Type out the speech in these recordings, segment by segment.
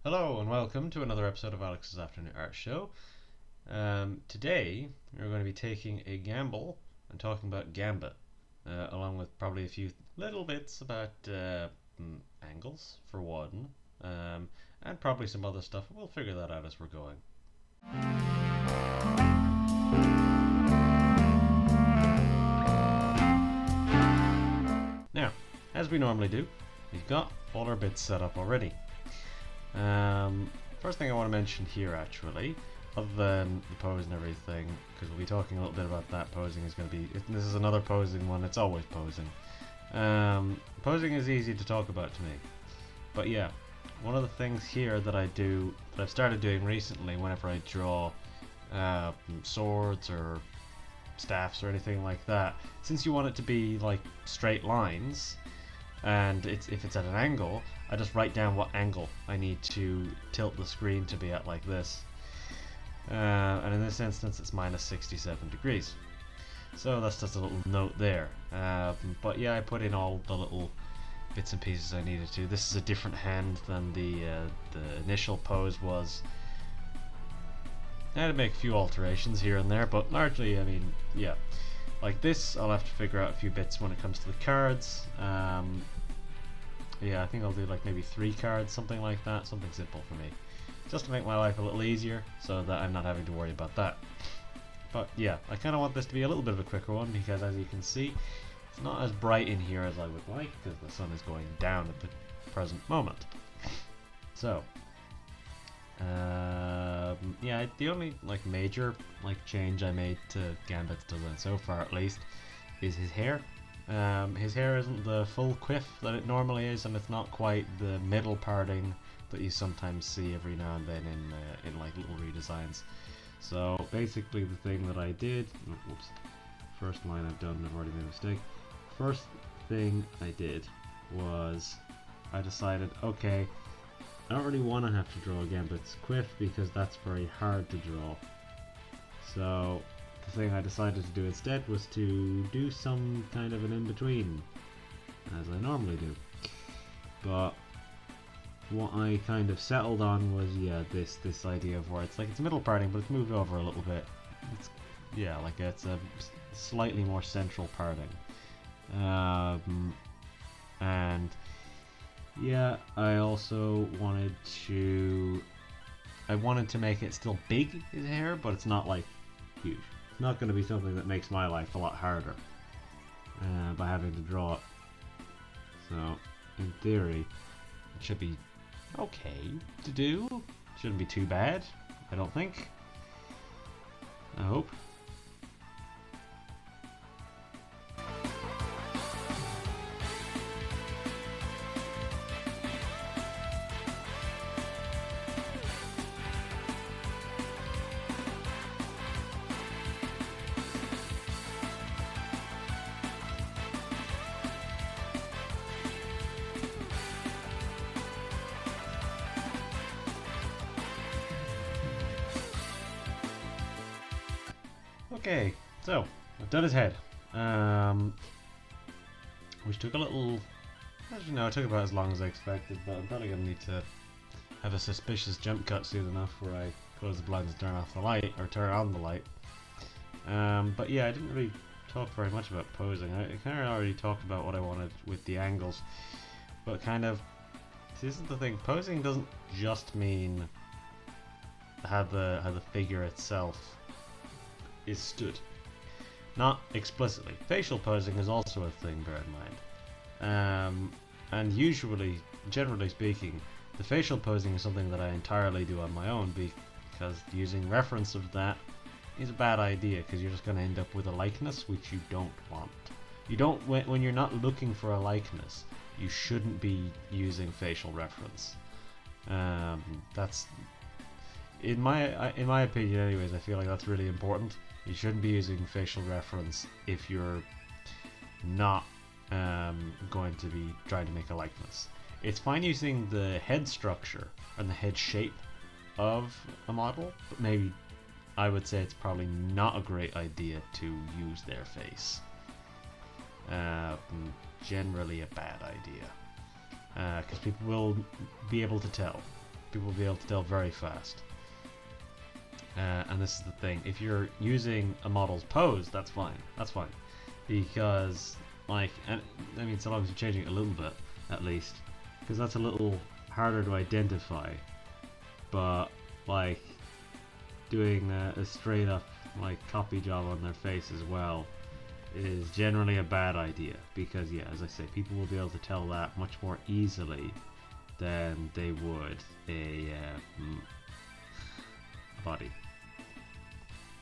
Hello and welcome to another episode of Alex's Afternoon Art Show. Today we're going to be taking a gamble and talking about Gambit, along with probably a few little bits about angles for one, and probably some other stuff. We'll figure that out as we're going. Now, as we normally do, we've got all our bits set up already. First thing I want to mention here, actually, other than the pose and everything, because we'll be talking a little bit about that. Posing is going to be, this is another posing one. It's always posing. Posing is easy to talk about to me, but yeah, one of the things here that I do, that I've started doing recently, whenever I draw swords or staffs or anything like that, since you want it to be like straight lines, and if it's at an angle, I just write down what angle I need to tilt the screen to be at, like this. And in this instance it's minus 67 degrees. So that's just a little note there. But yeah, I put in all the little bits and pieces I needed to. This is a different hand than the initial pose was. I had to make a few alterations here and there, but largely, I mean, yeah. Like this, I'll have to figure out a few bits when it comes to the cards. Yeah, I think I'll do like maybe 3 cards, something like that, something simple for me, just to make my life a little easier, so that I'm not having to worry about that. But yeah, I kind of want this to be a little bit of a quicker one, because as you can see, it's not as bright in here as I would like, because the sun is going down at the present moment. So, yeah, the only like major change I made to Gambit's design so far, at least, is his hair. His hair isn't the full quiff that it normally is, and it's not quite the middle parting that you sometimes see every now and then in like little redesigns. So basically, the thing that I did, whoops, first line I've done, I've already made a mistake. First thing I did was I decided, okay, I don't really want to have to draw Gambit's quiff because that's very hard to draw. So the thing I decided to do instead was to do some kind of an in-between, as I normally do. But what I kind of settled on was, yeah, this idea of where it's like it's middle parting, but it's moved over a little bit. It's, yeah, like it's a slightly more central parting. And yeah, I also wanted to make it still big, his hair, but it's not like huge. It's not going to be something that makes my life a lot harder by having to draw it. So in theory it should be okay to do. Shouldn't be too bad, I don't think. I hope. Okay, so I've done his head, which took a little, as you know, it took about as long as I expected, but I'm probably going to need to have a suspicious jump cut soon enough where I close the blinds and turn off the light, or turn on the light. But yeah, I didn't really talk very much about posing. I kind of already talked about what I wanted with the angles, but kind of, this is the thing, posing doesn't just mean how the figure itself is stood. Not explicitly. Facial posing is also a thing, bear in mind. And usually, generally speaking, the facial posing is something that I entirely do on my own, because using reference of that is a bad idea, because you're just going to end up with a likeness which you don't want. You don't, when you're not looking for a likeness, you shouldn't be using facial reference. That's, in my opinion anyways, I feel like that's really important. You shouldn't be using facial reference if you're not going to be trying to make a likeness. It's fine using the head structure and the head shape of a model, but maybe I would say it's probably not a great idea to use their face. Generally a bad idea, because people will be able to tell. People will be able to tell very fast. And this is the thing: if you're using a model's pose, that's fine. That's fine, because like, and I mean, so long as you're changing it a little bit, at least, because that's a little harder to identify. But like, doing a straight up like copy job on their face as well is generally a bad idea, because yeah, as I say, people will be able to tell that much more easily than they would a body.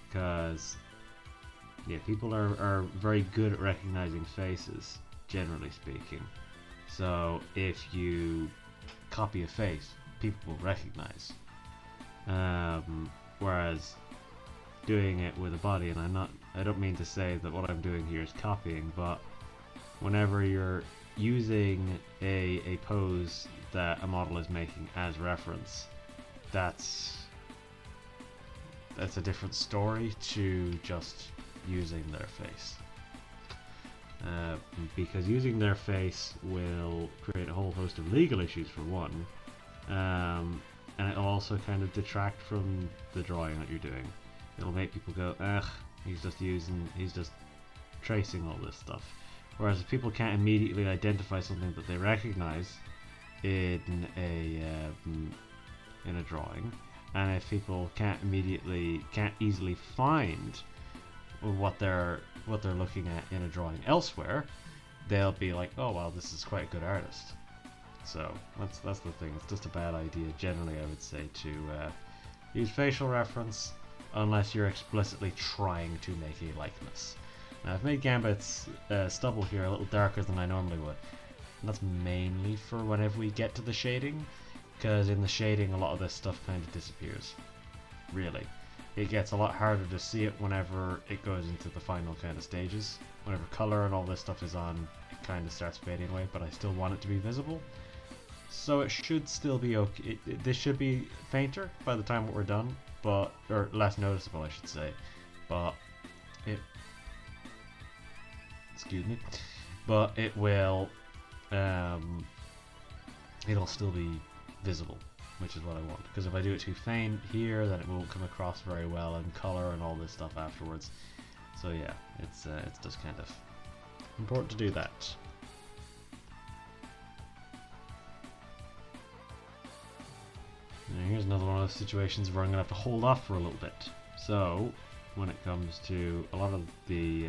Because yeah, people are very good at recognizing faces, generally speaking. So if you copy a face, people will recognize. Whereas doing it with a body, and I don't mean to say that what I'm doing here is copying, but whenever you're using a pose that a model is making as reference, that's a different story to just using their face. Because using their face will create a whole host of legal issues for one, and it'll also kind of detract from the drawing that you're doing. It'll make people go, ugh, he's just tracing all this stuff. Whereas if people can't immediately identify something that they recognize in a drawing, and if people can't easily find what they're looking at in a drawing elsewhere, they'll be like, oh well, this is quite a good artist. So that's the thing. It's just a bad idea generally, I would say, to use facial reference unless you're explicitly trying to make a likeness. Now, I've made Gambit's stubble here a little darker than I normally would, and that's mainly for whenever we get to the shading, because in the shading a lot of this stuff kind of disappears. Really, it gets a lot harder to see it whenever it goes into the final kind of stages. Whenever color and all this stuff is on, it kind of starts fading away, but I still want it to be visible. So it should still be okay. This should be fainter by the time we're done, or less noticeable, I should say. But it will, it'll still be visible, which is what I want. Because if I do it too faint here, then it won't come across very well in color and all this stuff afterwards. So yeah, it's just kind of important to do that. Now here's another one of those situations where I'm going to have to hold off for a little bit. So when it comes to a lot of the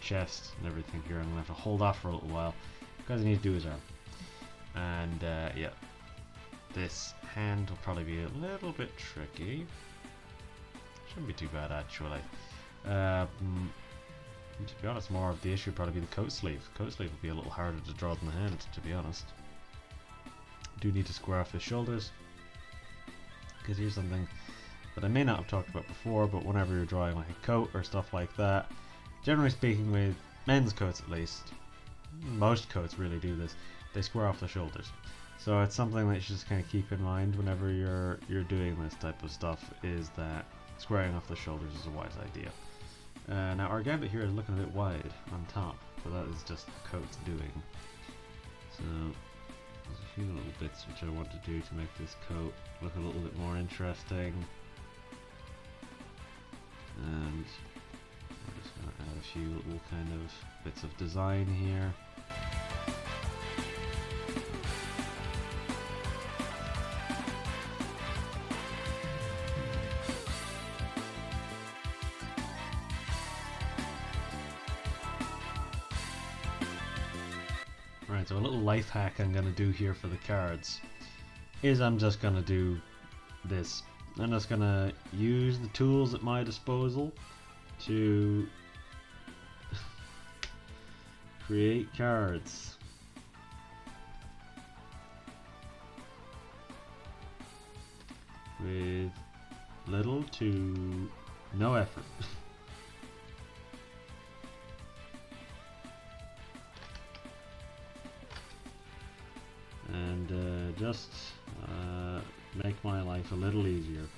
chest and everything here, I'm going to have to hold off for a little while because I need to do his arm. And yeah, this hand will probably be a little bit tricky. Shouldn't be too bad actually. To be honest, more of the issue would probably be the coat sleeve. The coat sleeve will be a little harder to draw than the hand, to be honest. I do need to square off the shoulders, because here's something that I may not have talked about before, but whenever you're drawing like a coat or stuff like that, generally speaking with men's coats at least, most coats really do this, they square off the shoulders. So it's something that you should just kind of keep in mind whenever you're doing this type of stuff, is that squaring off the shoulders is a wise idea. Now our Gambit here is looking a bit wide on top, but that is just the coat's doing. So there's a few little bits which I want to do to make this coat look a little bit more interesting. And we're just going to add a few little kind of bits of design here. Right, so a little life hack I'm going to do here for the cards is I'm just going to do this. I'm just going to use the tools at my disposal to create cards. With little to no effort. And just make my life a little easier.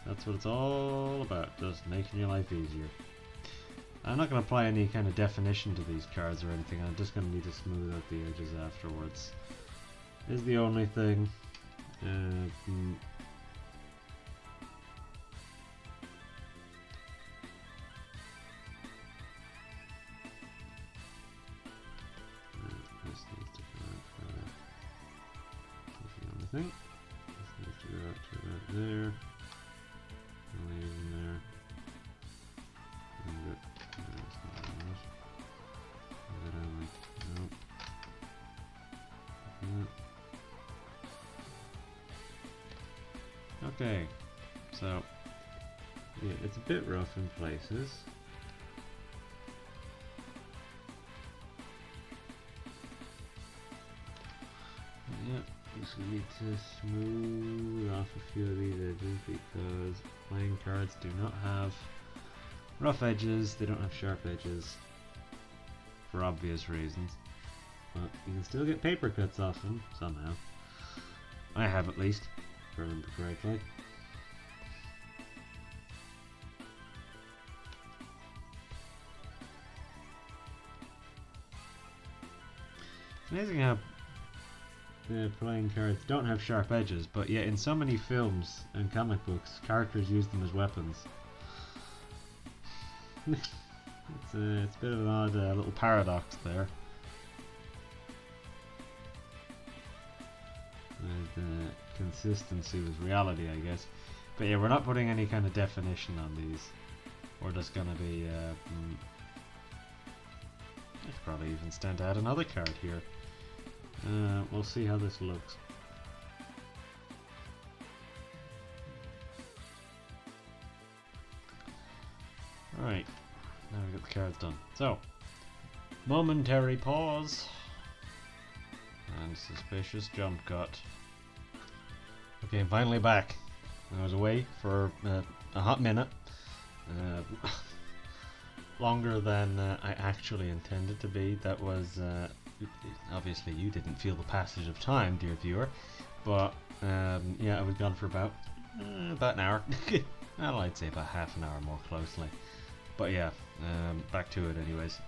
That's what it's all about, just making your life easier. I'm not going to apply any kind of definition to these cards or anything, I'm just going to need to smooth out the edges afterwards. Is the only thing. This needs to go out further. That's the only thing. This needs to go out to about there. I'll leave them there. And good. No, that's not what I want. That I like. Nope. Okay, so yeah, it's a bit rough in places. Yeah, just gonna need to smooth off a few of these edges because playing cards do not have rough edges, they don't have sharp edges for obvious reasons. But you can still get paper cuts off them somehow. I have at least, if I remember correctly. It's amazing how the playing cards don't have sharp edges, but yet in so many films and comic books, characters use them as weapons. It's a bit of an odd little paradox there. Consistency with reality, I guess. But yeah, we're not putting any kind of definition on these. We're just gonna be. I could probably even stand to add another card here. We'll see how this looks. Alright, now we've got the cards done. So, momentary pause. And suspicious jump cut. Okay, I'm finally back. I was away for a hot minute. Longer than I actually intended to be. That was, obviously you didn't feel the passage of time, dear viewer. But, yeah, I was gone for about an hour. Well, I'd say about half an hour more closely. But yeah, back to it anyways.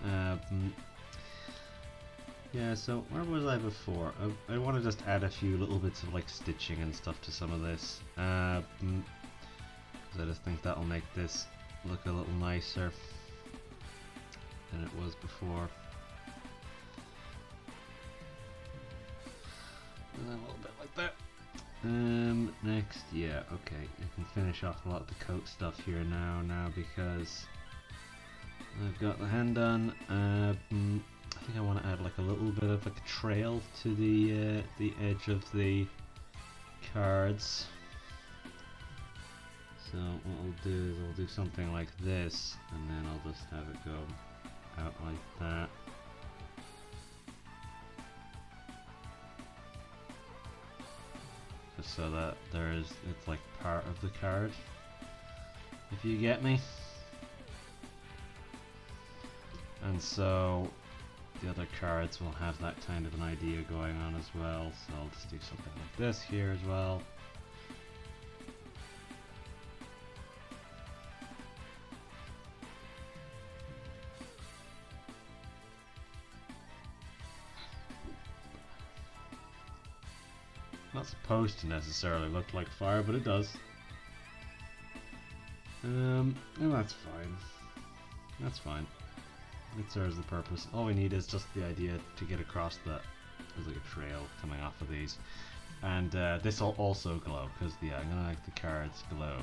Yeah, so where was I before? I want to just add a few little bits of like stitching and stuff to some of this. 'Cause I just think that'll make this look a little nicer than it was before. And then a little bit like that. Next, yeah, okay. I can finish off a lot of the coat stuff here now because I've got the hand done. I think I want to add like a little bit of like a trail to the edge of the cards. So what I'll do is I'll do something like this, and then I'll just have it go out like that. Just so that it's like part of the card, if you get me. And so the other cards will have that kind of an idea going on as well, so I'll just do something like this here as well. Not supposed to necessarily look like fire, but it does. And that's fine. That's fine. It serves the purpose. All we need is just the idea to get across that there's like a trail coming off of these. And this will also glow, because yeah, I'm gonna make the cards glow.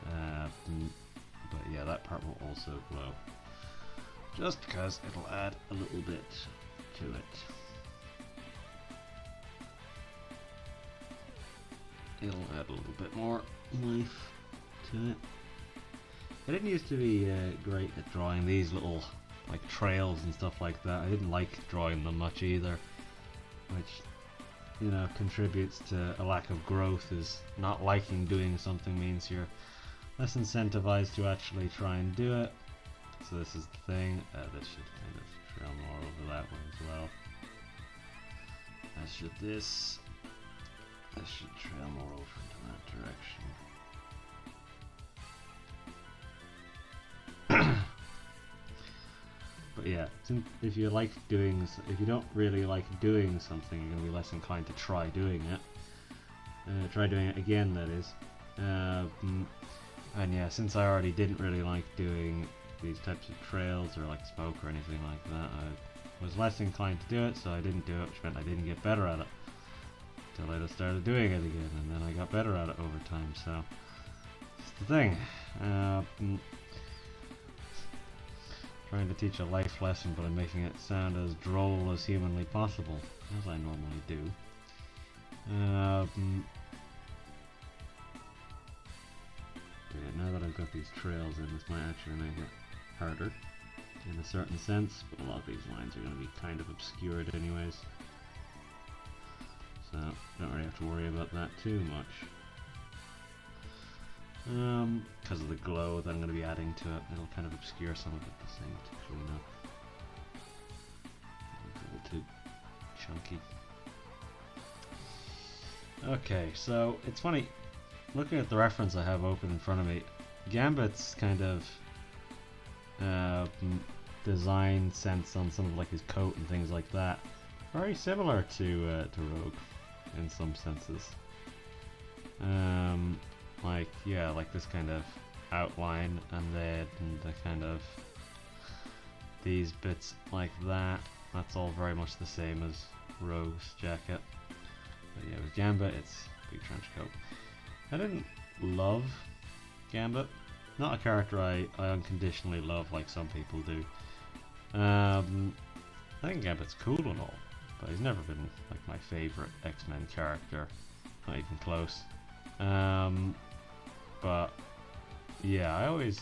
But yeah, that part will also glow. Just because it'll add a little bit to it. It'll add a little bit more life to it. I didn't used to be great at drawing these little like trails and stuff like that. I didn't like drawing them much either, which, you know, contributes to a lack of growth. Is not liking doing something means you're less incentivized to actually try and do it. So this is the thing. This should kind of trail more over that way as well. As should this. This should trail more over into that direction. But yeah, if you don't really like doing something, you're gonna be less inclined to try doing it. Try doing it again, that is. And yeah, since I already didn't really like doing these types of trails or like smoke or anything like that, I was less inclined to do it, so I didn't do it, which meant I didn't get better at it. Until I just started doing it again, and then I got better at it over time, so that's the thing. Trying to teach a life lesson, but I'm making it sound as droll as humanly possible, as I normally do. Yeah, now that I've got these trails in, this might actually make it harder in a certain sense, but a lot of these lines are going to be kind of obscured anyways, so don't really have to worry about that too much. Because of the glow that I'm going to be adding to it, it'll kind of obscure some of it the same to clean up. It's a little too chunky. Okay, so it's funny, looking at the reference I have open in front of me, Gambit's kind of design sense on some of like his coat and things like that, very similar to Rogue in some senses. Like, yeah, like this kind of outline and then the kind of these bits like that, that's all very much the same as Rogue's jacket. But yeah, with Gambit, it's a big trench coat. I didn't love Gambit. Not a character I unconditionally love like some people do. I think Gambit's cool and all, but he's never been like my favourite X-Men character. Not even close. But yeah, I always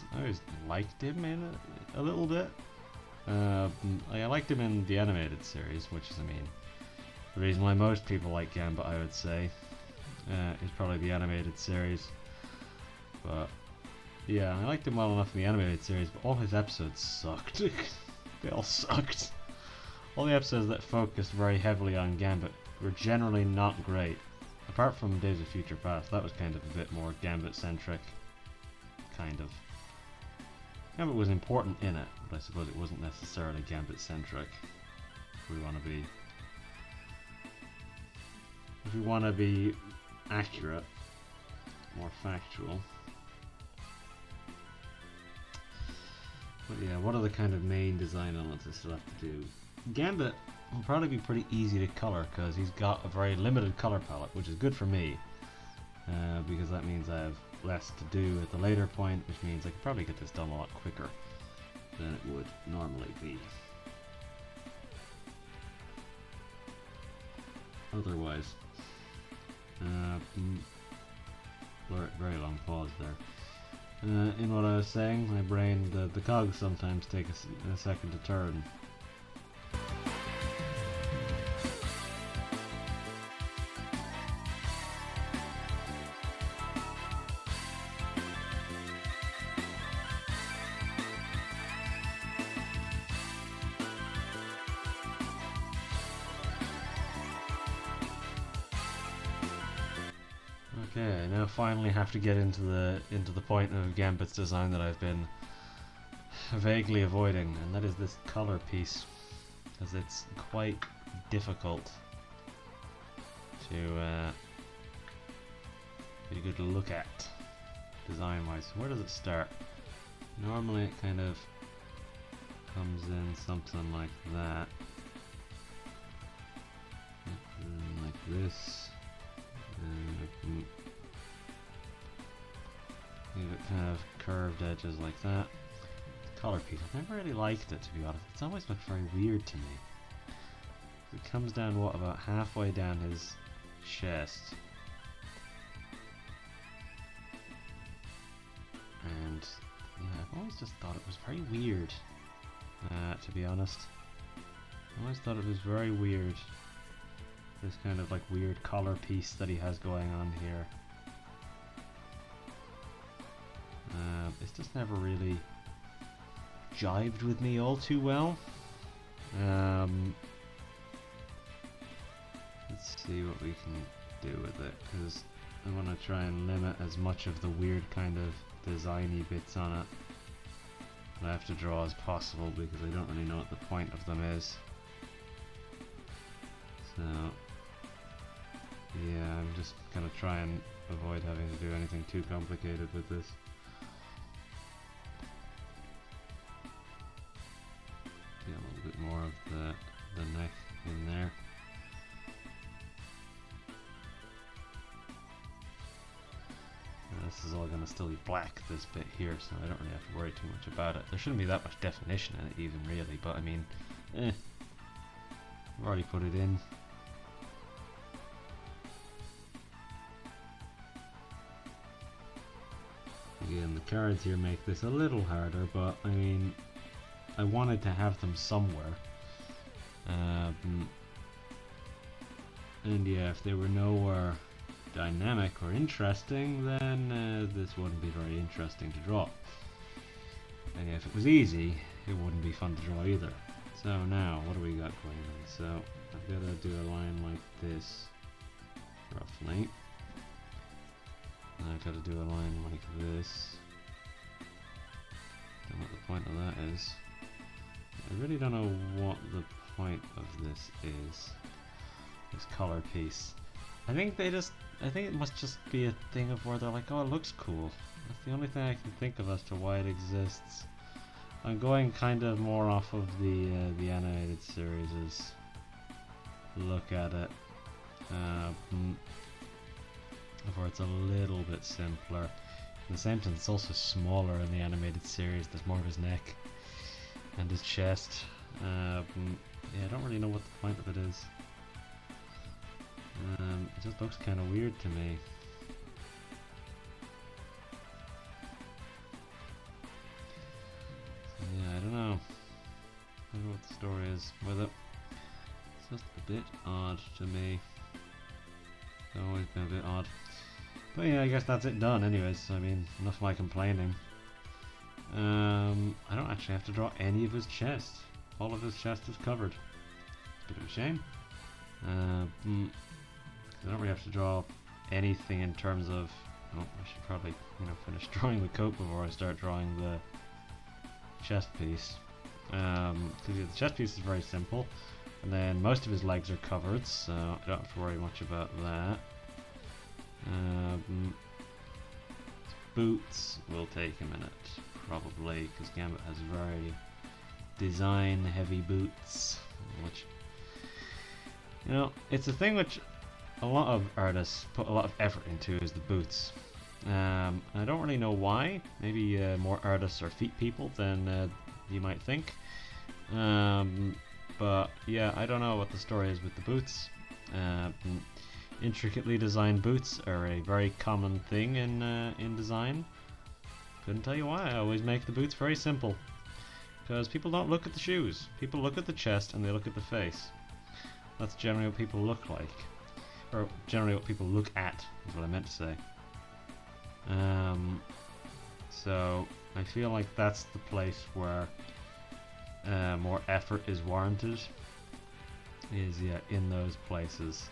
liked him in a little bit. I liked him in the animated series, which is, I mean, the reason why most people like Gambit, I would say, is probably the animated series. But yeah, I liked him well enough in the animated series, but all his episodes sucked. They all sucked. All the episodes that focused very heavily on Gambit were generally not great. Apart from Days of Future Past, that was kind of a bit more Gambit-centric. Kind of. Gambit was important in it, but I suppose it wasn't necessarily Gambit-centric. If we want to be accurate, more factual. But yeah, what are the kind of main design elements I still have to do? Gambit will probably be pretty easy to color because he's got a very limited color palette, which is good for me, because that means I have less to do at the later point, which means I could probably get this done a lot quicker than it would normally be. Otherwise, very long pause there. In what I was saying, my brain, the cogs sometimes take a second to turn. Okay, I now finally have to get into the point of Gambit's design that I've been vaguely avoiding, and that is this color piece, because it's quite difficult to be good to look at design-wise. Where does it start? Normally it kind of comes in something like that, like this. Give it kind of curved edges like that. The color piece, I've never really liked it, to be honest. It's always looked very weird to me. It comes down, what, about halfway down his chest. And yeah, I've always just thought it was very weird, to be honest. I always thought it was very weird. This kind of like weird collar piece that he has going on here. It's just never really jived with me all too well. Let's see what we can do with it, because I want to try and limit as much of the weird kind of designy bits on it that I have to draw as possible, because I don't really know what the point of them is. So Yeah, I'm just gonna try and avoid having to do anything too complicated with this. Get a little bit more of the neck in there. This is all going to still be black, this bit here, so I don't really have to worry too much about it. There shouldn't be that much definition in it even, really, but I mean, I've already put it in. Again, the cards here make this a little harder, but I mean, I wanted to have them somewhere. And yeah, if they were nowhere dynamic or interesting, then this wouldn't be very interesting to draw. And if it was easy, it wouldn't be fun to draw either. So now, what do we got going on? So I've got to do a line like this, roughly. And I've got to do a line like this. Don't know what the point of that is. I really don't know what the point of this is. This color piece. I think it must just be a thing of where they're like, oh, it looks cool. That's the only thing I can think of as to why it exists. I'm going kind of more off of the animated series' look at it. Where it's a little bit simpler. In the same sense, it's also smaller in the animated series. There's more of his neck and his chest. Yeah, I don't really know what the point of it is. It just looks kind of weird to me. So yeah, I don't know. I don't know what the story is with it. It's just a bit odd to me. It's always been a bit odd. But yeah, I guess that's it done anyways. I mean, enough of my complaining. I don't actually have to draw any of his chest. All of his chest is covered. It's a bit of a shame. I don't really have to draw anything in terms of... Oh, I should probably, finish drawing the coat before I start drawing the chest piece. Because the chest piece is very simple, and then most of his legs are covered, so I don't have to worry much about that. Boots will take a minute, probably, because Gambit has very design-heavy boots, which, it's a thing which a lot of artists put a lot of effort into, is the boots. I don't really know why. Maybe more artists are feet people than you might think. But yeah, I don't know what the story is with the boots. Intricately designed boots are a very common thing in design. Couldn't tell you why. I always make the boots very simple, because people don't look at the shoes. People look at the chest and they look at the face. That's generally what people look like. Or generally what people look at, is what I meant to say. So I feel like that's the place where more effort is warranted. In those places.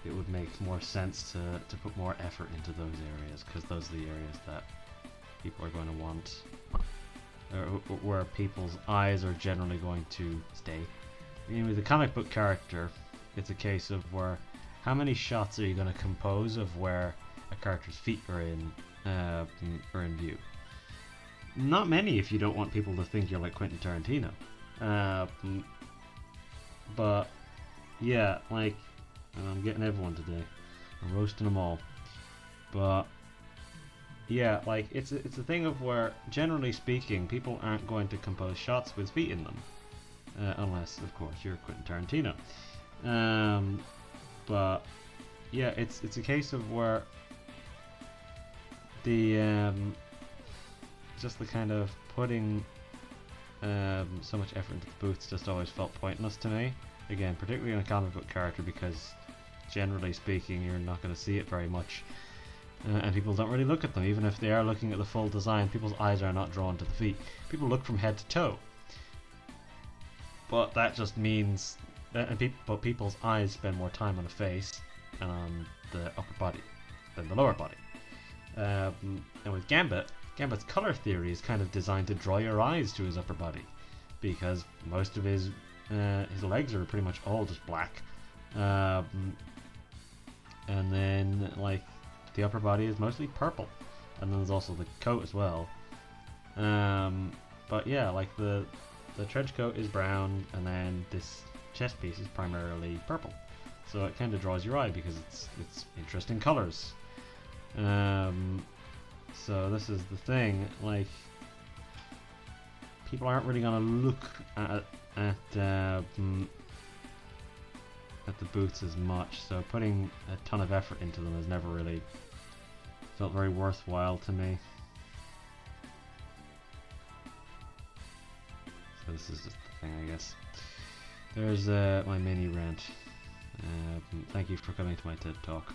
It would make more sense to put more effort into those areas, because those are the areas that people are going to want, or where people's eyes are generally going to stay. With a comic book character, it's a case of where, how many shots are you going to compose of where a character's feet are in view? Not many, if you don't want people to think you're like Quentin Tarantino. But yeah, like, and I'm getting everyone today. I'm roasting them all. But yeah, like, it's a thing of where, generally speaking, people aren't going to compose shots with feet in them, unless, of course, you're Quentin Tarantino. But yeah, it's a case of where the just the kind of putting so much effort into the boots just always felt pointless to me. Again, particularly in a comic book character, because generally speaking, you're not going to see it very much, and people don't really look at them. Even if they are looking at the full design, people's eyes are not drawn to the feet. People look from head to toe. But that just means that people's eyes spend more time on the face and on the upper body than the lower body. And with Gambit's color theory is kind of designed to draw your eyes to his upper body, because most of his legs are pretty much all just black. and then like the upper body is mostly purple, and then there's also the coat as well. But yeah, like the trench coat is brown, and then this chest piece is primarily purple, so it kind of draws your eye because it's interesting colors. So this is the thing, like people aren't really gonna look at the boots as much, so putting a ton of effort into them has never really felt very worthwhile to me. So this is just the thing, I guess. There's my mini rant. Thank you for coming to my TED Talk.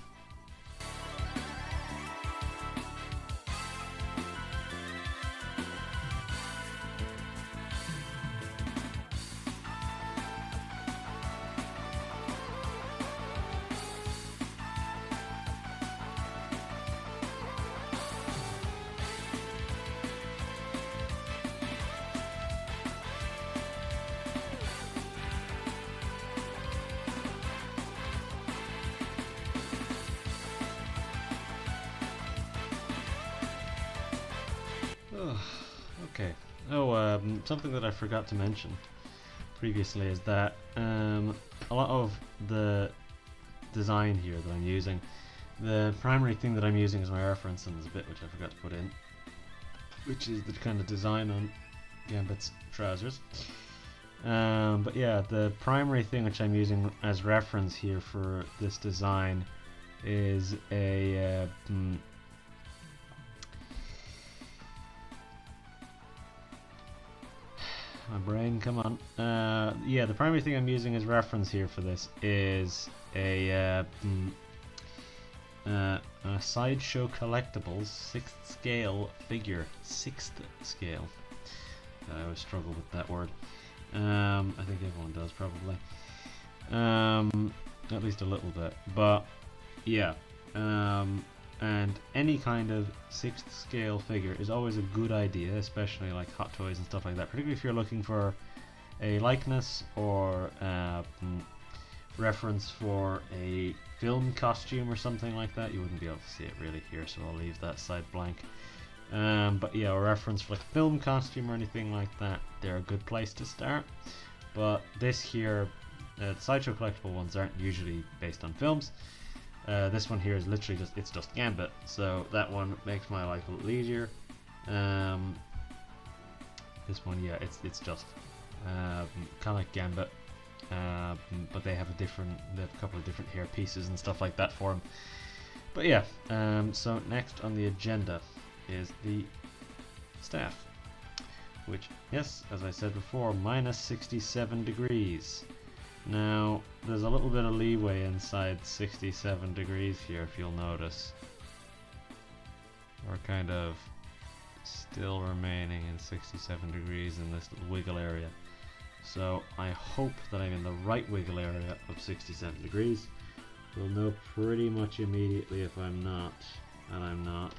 Okay. Oh, something that I forgot to mention previously is that a lot of the design here that I'm using, the primary thing that I'm using as my reference, and there's a bit which I forgot to put in, which is the kind of design on Gambit's trousers. But yeah, the primary thing which I'm using as reference here for this design is a my brain, come on. Yeah, the primary thing I'm using as reference here for this is a Sideshow Collectibles 6th scale figure. 6th scale. I always struggle with that word. I think everyone does probably. At least a little bit. But yeah. And any kind of 6th scale figure is always a good idea, especially like Hot Toys and stuff like that, particularly if you're looking for a likeness or reference for a film costume or something like that. You wouldn't be able to see it really here, so I'll leave that side blank. But yeah, a reference for like a film costume or anything like that, they're a good place to start. But this here, the Sideshow Collectible ones aren't usually based on films. This one here is literally just Gambit, so that one makes my life a little easier. This one, yeah, it's just kind of like Gambit, but they have a couple of different hair pieces and stuff like that for them. But yeah, so next on the agenda is the staff, which, yes, as I said before, minus 67 degrees. Now, there's a little bit of leeway inside 67 degrees here, if you'll notice. We're kind of still remaining in 67 degrees in this little wiggle area. So I hope that I'm in the right wiggle area of 67 degrees. We'll know pretty much immediately if I'm not, and I'm not.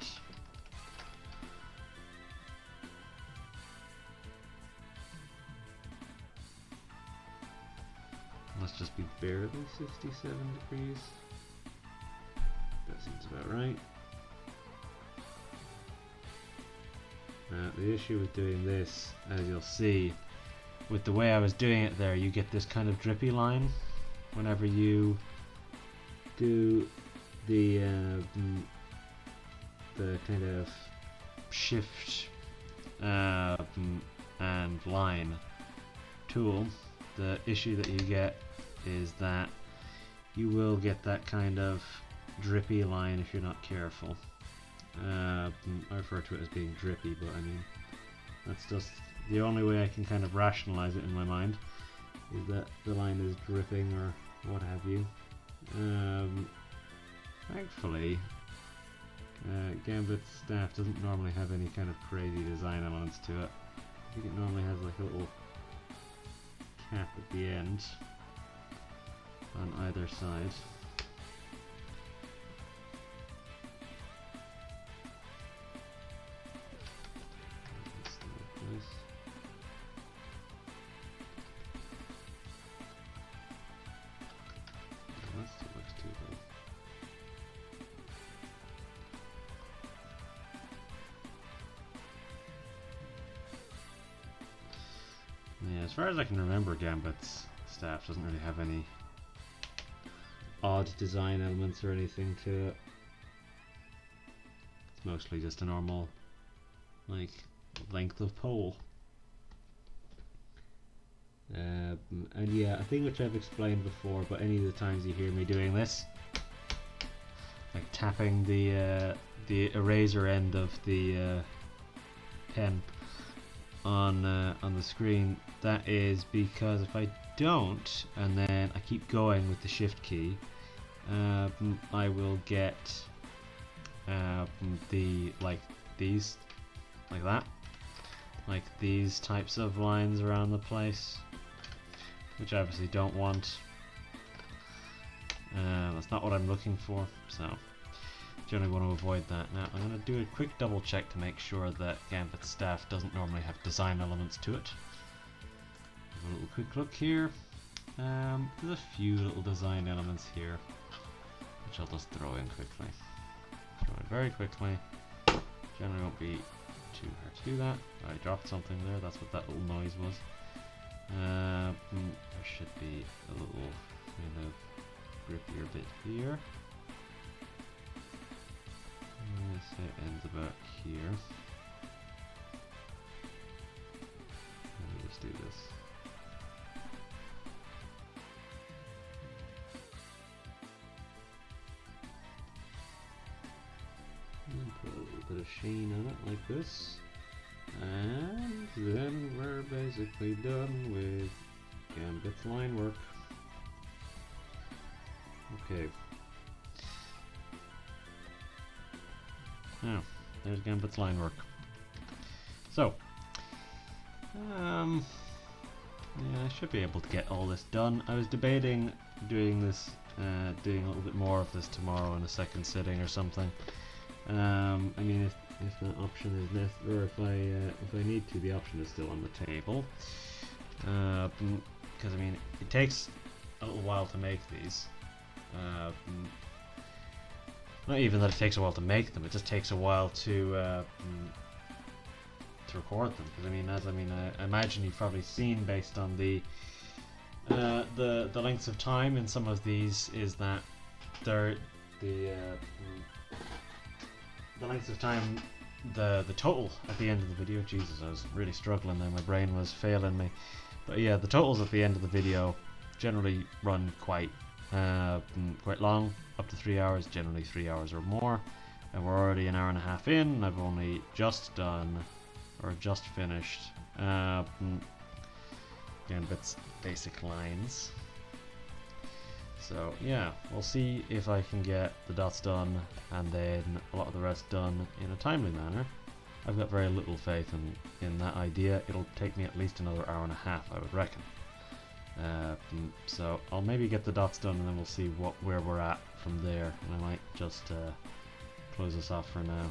Let's just be barely 67 degrees. That seems about right. Now, the issue with doing this, as you'll see, with the way I was doing it there, you get this kind of drippy line whenever you do the kind of shift and line tool. The issue that you get is that you will get that kind of drippy line if you're not careful. I refer to it as being drippy, but I mean, that's just the only way I can kind of rationalize it in my mind, is that the line is dripping or what have you. Thankfully, Gambit's staff doesn't normally have any kind of crazy design elements to it. I think it normally has like a little cap at the end on either side. That still looks too low. as far as I can remember, Gambit's staff doesn't really have any odd design elements or anything to it. It's mostly just a normal, like, length of pole. And yeah, a thing which I've explained before, but any of the times you hear me doing this, like tapping the eraser end of the pen on the screen, that is because if I don't, and then I keep going with the shift key, I will get these, like that, like these types of lines around the place, which I obviously don't want. That's not what I'm looking for, so generally want to avoid that. Now I'm going to do a quick double check to make sure that Gambit's staff doesn't normally have design elements to it. Have a little quick look here. There's a few little design elements here, which I'll just throw in quickly. Throw in very quickly. Generally won't be too hard to do that. I dropped something there, that's what that little noise was. There should be a little kind of grippier bit here. So it ends about here. Let me just do this. And put a little bit of sheen on it like this. And then we're basically done with Gambit's line work. Okay. Now, there's Gambit's line work. So, yeah, I should be able to get all this done. I was debating doing this, doing a little bit more of this tomorrow in a second sitting or something. I mean, if that option is necessary, or if I need to, the option is still on the table. Because I mean, it takes a little while to make these. Not even that it takes a while to make them; it just takes a while to record them. Because I imagine you've probably seen, based on the lengths of time in some of these, is that they're the length of time, the total at the end of the video. Jesus, I was really struggling there. My brain was failing me. But yeah, the totals at the end of the video generally run quite long, up to 3 hours, generally 3 hours or more, and we're already an hour and a half in, and I've only just done, or just finished, Gambit's basic lines. So yeah, we'll see if I can get the dots done, and then a lot of the rest done in a timely manner. I've got very little faith in that idea. It'll take me at least another hour and a half, I would reckon. So I'll maybe get the dots done, and then we'll see where we're at from there, and I might just close this off for now.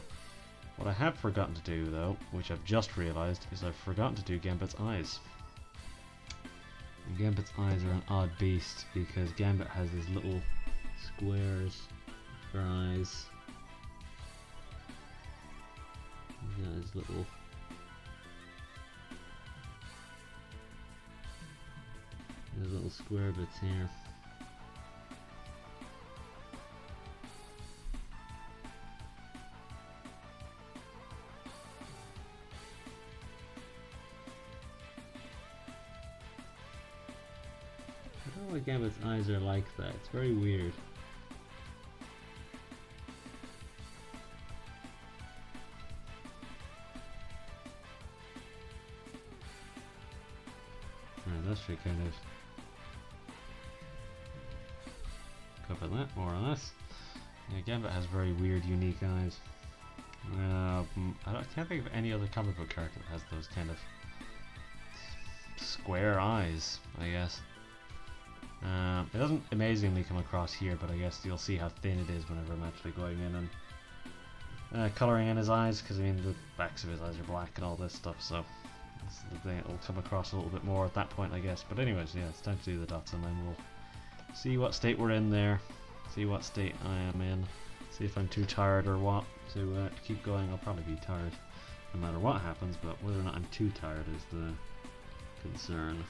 What I have forgotten to do, though, which I've just realised, is I've forgotten to do Gambit's eyes. And Gambit's eyes are an odd beast, because Gambit has these little squares for eyes. He's got his little square bits here. I don't know why Gambit's eyes are like that. It's very weird. Alright, that should kind of cover that, more or less. Yeah, Gambit has very weird, unique eyes. I can't think of any other comic book character that has those kind of square eyes, I guess. It doesn't amazingly come across here, but I guess you'll see how thin it is whenever I'm actually going in and colouring in his eyes, because I mean the backs of his eyes are black and all this stuff, so that's the thing. It'll come across a little bit more at that point, I guess. But anyways, yeah, it's time to do the dots, and then we'll see what state we're in there, see what state I am in, see if I'm too tired or what to keep going. I'll probably be tired no matter what happens, but whether or not I'm too tired is concern.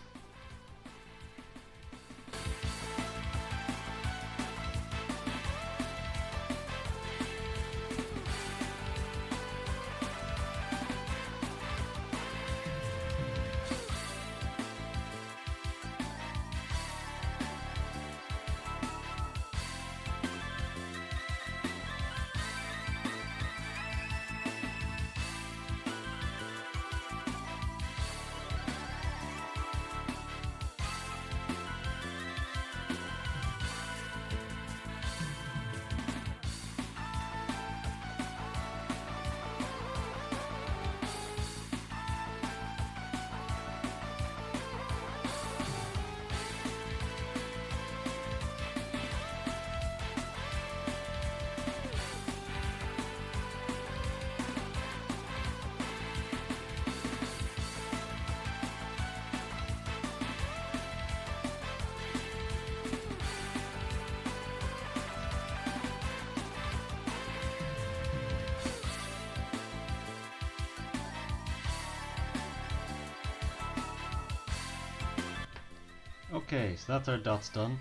Okay, so that's our dots done.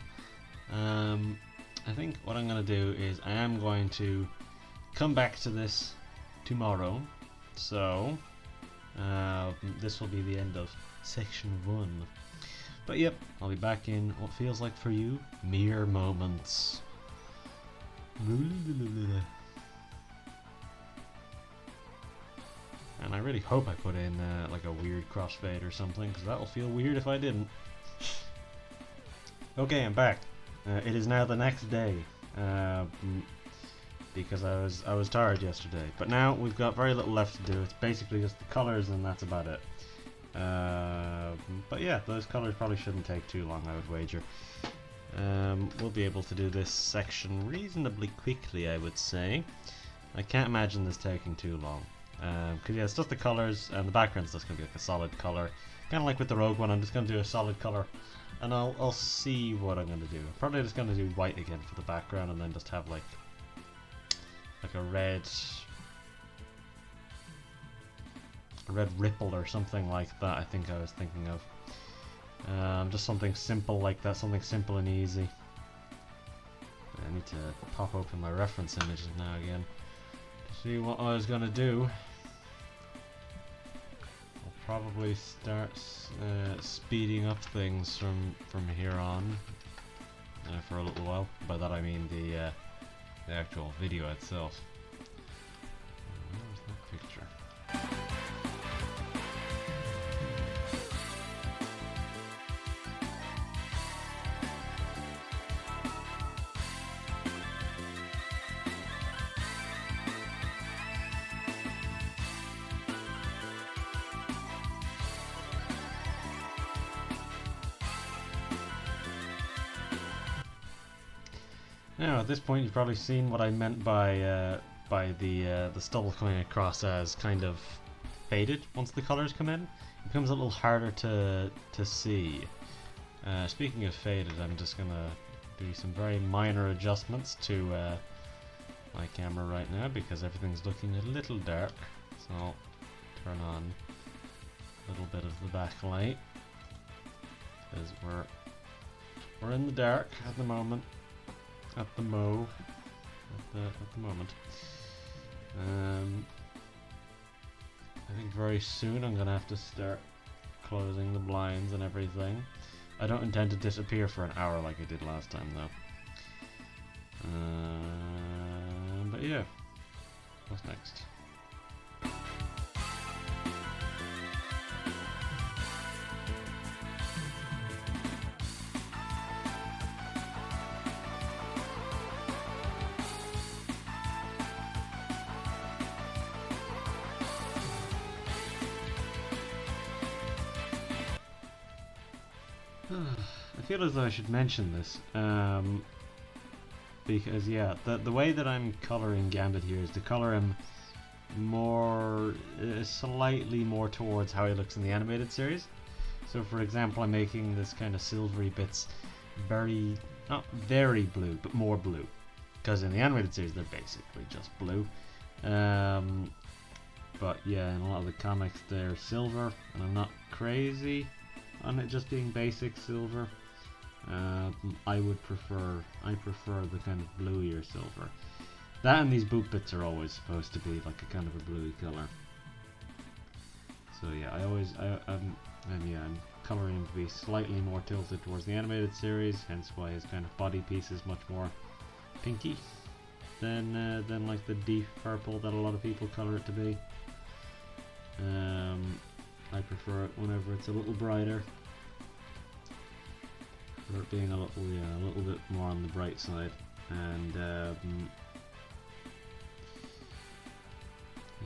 I think what I'm going to do is I am going to come back to this tomorrow. So this will be the end of section 1. But yep, I'll be back in what feels like for you mere moments. And I really hope I put in like a weird crossfade or something, because that will feel weird if I didn't. Okay, I'm back. It is now the next day, because I was tired yesterday. But now we've got very little left to do. It's basically just the colors, and that's about it. But yeah, those colors probably shouldn't take too long, I would wager. We'll be able to do this section reasonably quickly, I would say. I can't imagine this taking too long. Because yeah, it's just the colors, and the background's just going to be like a solid color. Kind of like with the Rogue one, I'm just going to do a solid color. And I'll see what I'm going to do. I'm probably just going to do white again for the background, and then just have like a red ripple or something like that. I think I was thinking of just something simple like that, something simple and easy. I need to pop open my reference images now again to see what I was going to do. Probably start speeding up things from here on for a little while. By that I mean the actual video itself. Where's that picture? Now, at this point, you've probably seen what I meant by the stubble coming across as kind of faded once the colors come in. It becomes a little harder to see. Speaking of faded, I'm just gonna do some very minor adjustments to my camera right now because everything's looking a little dark. So I'll turn on a little bit of the backlight because we're in the dark at the moment. At the moment. I think very soon I'm gonna have to start closing the blinds and everything. I don't intend to disappear for an hour like I did last time though. But yeah, what's next? I feel as though I should mention this, because yeah, the way that I'm coloring Gambit here is to color him more, slightly more towards how he looks in the animated series. So for example, I'm making this kind of silvery bits not very blue, but more blue, because in the animated series they're basically just blue. But yeah, in a lot of the comics they're silver, and I'm not crazy on it just being basic silver. I prefer the kind of bluier silver. That and these boot bits are always supposed to be like a kind of a bluey color. So yeah, I'm coloring to be slightly more tilted towards the animated series, hence why his kind of body piece is much more pinky than like the deep purple that a lot of people color it to be. I prefer it whenever it's a little brighter, for it being a little bit more on the bright side. And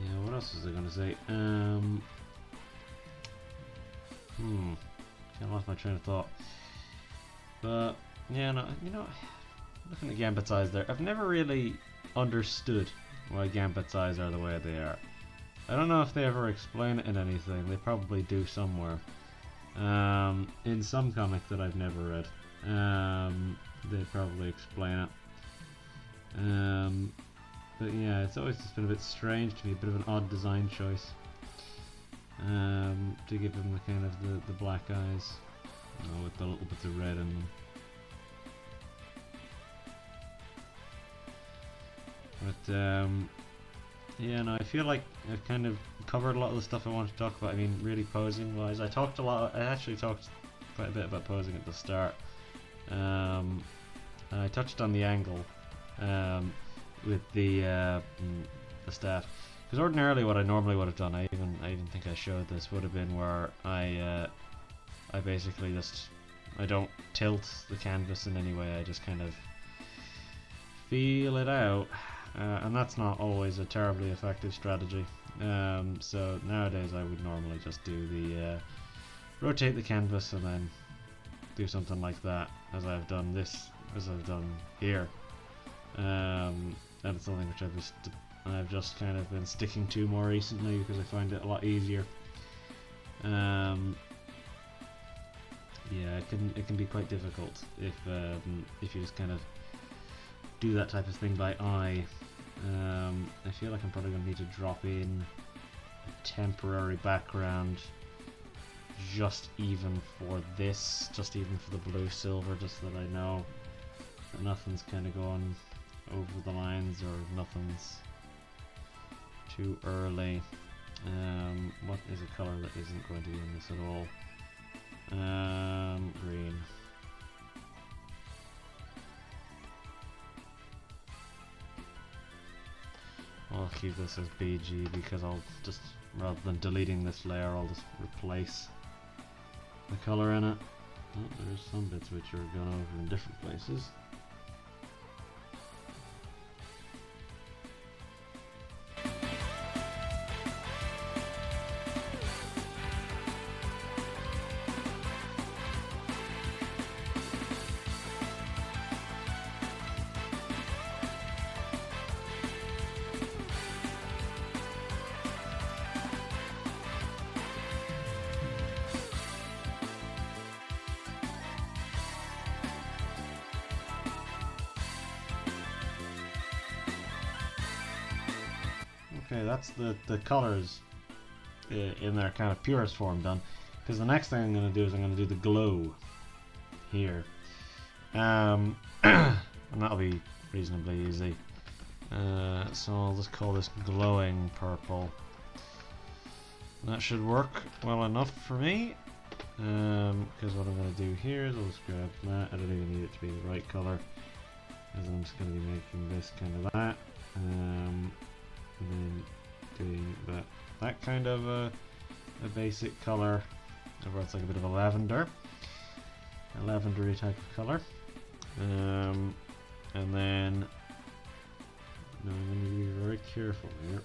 yeah, what else was I gonna say? I lost my train of thought. But yeah, no, you know, looking at Gambit's eyes there, I've never really understood why Gambit's eyes are the way they are. I don't know if they ever explain it in anything. They probably do somewhere. In some comic that I've never read, they probably explain it. But yeah, it's always just been a bit strange to me, a bit of an odd design choice. To give him the kind of the black eyes, with the little bits of red in them. But yeah, no, I feel like I've kind of covered a lot of the stuff I wanted to talk about. I mean, really posing wise, I actually talked quite a bit about posing at the start. I touched on the angle with the staff. Because ordinarily, what I normally would have done, I even think I showed this, would have been where I basically I don't tilt the canvas in any way. I just kind of feel it out, and that's not always a terribly effective strategy. So nowadays, I would normally just do the rotate the canvas and then do something like that, as I've done here. And it's something which I've just kind of been sticking to more recently because I find it a lot easier. Yeah, it can be quite difficult if you just kind of do that type of thing by eye. I feel like I'm probably going to need to drop in a temporary background just even for this, just even for the blue silver, just so that I know that nothing's kind of going over the lines or nothing's too early. What is a color that isn't going to be in this at all? Green. I'll keep this as BG because I'll just, rather than deleting this layer, I'll just replace the color in it. Oh, there's some bits which are gone over in different places. Okay, that's the colors in their kind of purest form done. Because the next thing I'm going to do is I'm going to do the glow here. And that'll be reasonably easy. So I'll just call this glowing purple. That should work well enough for me. Because what I'm going to do here is I'll just grab that. I don't even need it to be the right color. Because I'm just going to be making this kind of that. And then doing that kind of a basic color, where it's like a bit of a lavendery type of color. And then now I'm going to be very careful here.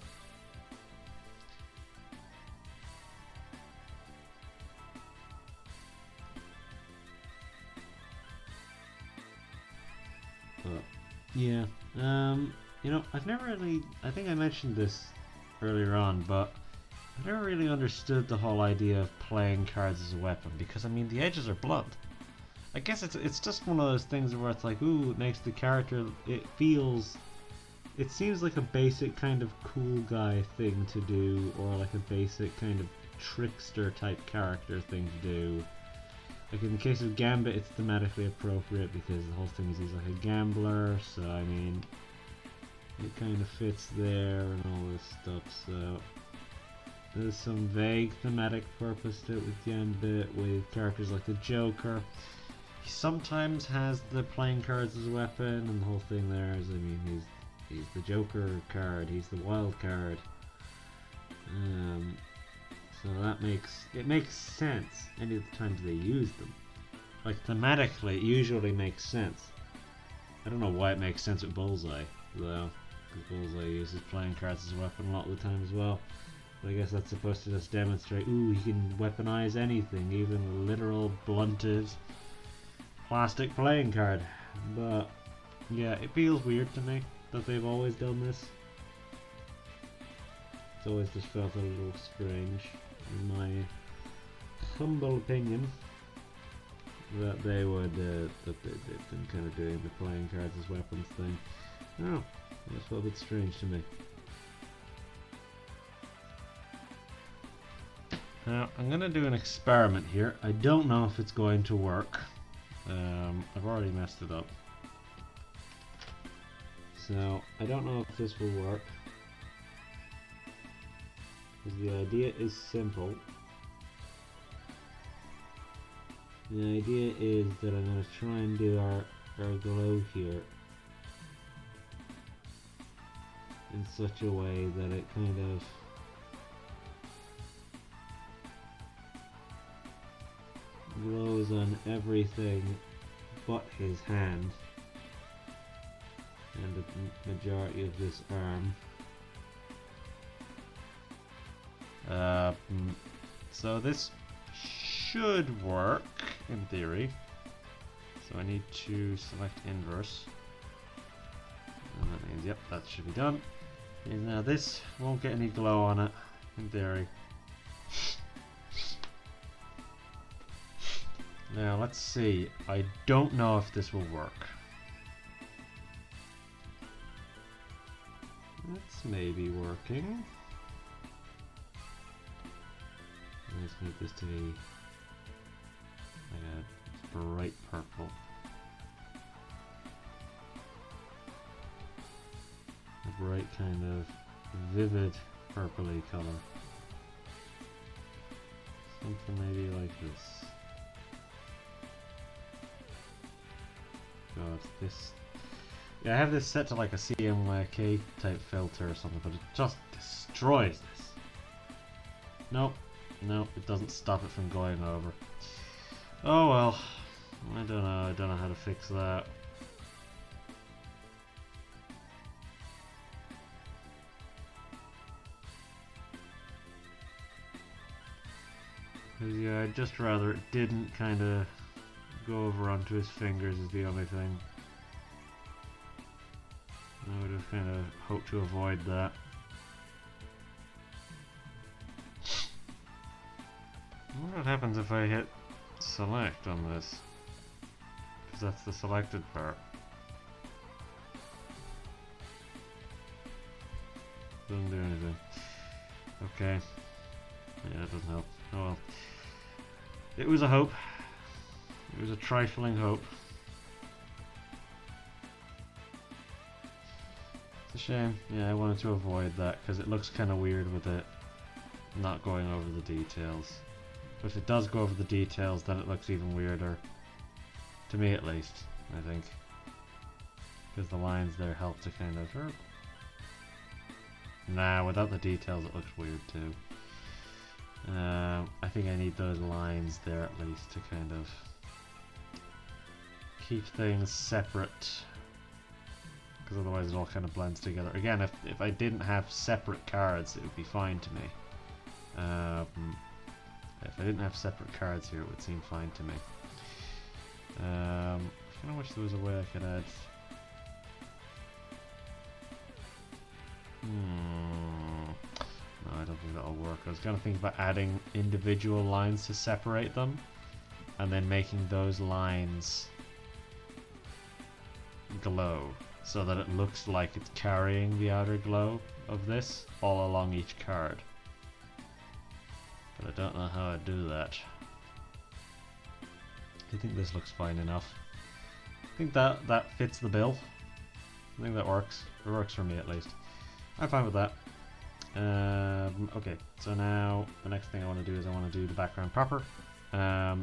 But yeah, you know, I've never really, I think I mentioned this earlier on, but I've never really understood the whole idea of playing cards as a weapon, because I mean the edges are blunt. I guess it's just one of those things where it's like, ooh, it makes the character, it seems like a basic kind of cool guy thing to do, or like a basic kind of trickster type character thing to do. Like in the case of Gambit, it's thematically appropriate because the whole thing is he's like a gambler, so I mean, it kind of fits there and all this stuff, so there's some vague thematic purpose to it with Gambit, with characters like the Joker. He sometimes has the playing cards as a weapon, and the whole thing there is, I mean, he's the Joker card, he's the wild card. So that makes sense any of the times they use them. Like thematically, it usually makes sense. I don't know why it makes sense with Bullseye, though, because Bullseye uses playing cards as a weapon a lot of the time as well. But I guess that's supposed to just demonstrate, ooh, he can weaponize anything, even a literal blunted plastic playing card. But yeah, it feels weird to me that they've always done this. It's always just felt a little strange, in my humble opinion, that they would that they've been kind of doing the playing cards as weapons thing. No, that's felt a bit strange to me. Now I'm gonna do an experiment here. I don't know if it's going to work. I've already messed it up, so I don't know if this will work. The idea is simple. The idea is that I'm going to try and do our glow here in such a way that it kind of glows on everything but his hand and the majority of this arm. So this should work in theory. So I need to select inverse, and that means, yep, that should be done. And now this won't get any glow on it in theory. Now let's see. I don't know if this will work. It's maybe working. I just need this to be like a bright purple. A bright kind of vivid purpley color. Something maybe like this. God, this... Yeah, I have this set to like a CMYK type filter or something, but it just destroys this. Nope. Nope, it doesn't stop it from going over. Oh well, I don't know how to fix that. Yeah, I'd just rather it didn't kind of go over onto his fingers is the only thing. I would have kind of hoped to avoid that. I wonder what happens if I hit select on this, because that's the selected part. Doesn't do anything. Okay. Yeah, it doesn't help. Oh well. It was a hope. It was a trifling hope. It's a shame. Yeah, I wanted to avoid that because it looks kind of weird with it not going over the details. But if it does go over the details, then it looks even weirder. To me, at least, I think. Because the lines there help to kind of... Nah, without the details, it looks weird too. I think I need those lines there at least to kind of keep things separate. Because otherwise it all kind of blends together. Again, if I didn't have separate cards, it would be fine to me. If I didn't have separate cards here, it would seem fine to me. I kind of wish there was a way I could add... No, I don't think that'll work. I was going to think about adding individual lines to separate them, and then making those lines glow, so that it looks like it's carrying the outer glow of this all along each card. But I don't know how I'd do that. I think this looks fine enough. I think that fits the bill. I think that works. It works for me at least. I'm fine with that. Okay, so now the next thing I want to do is I want to do the background proper.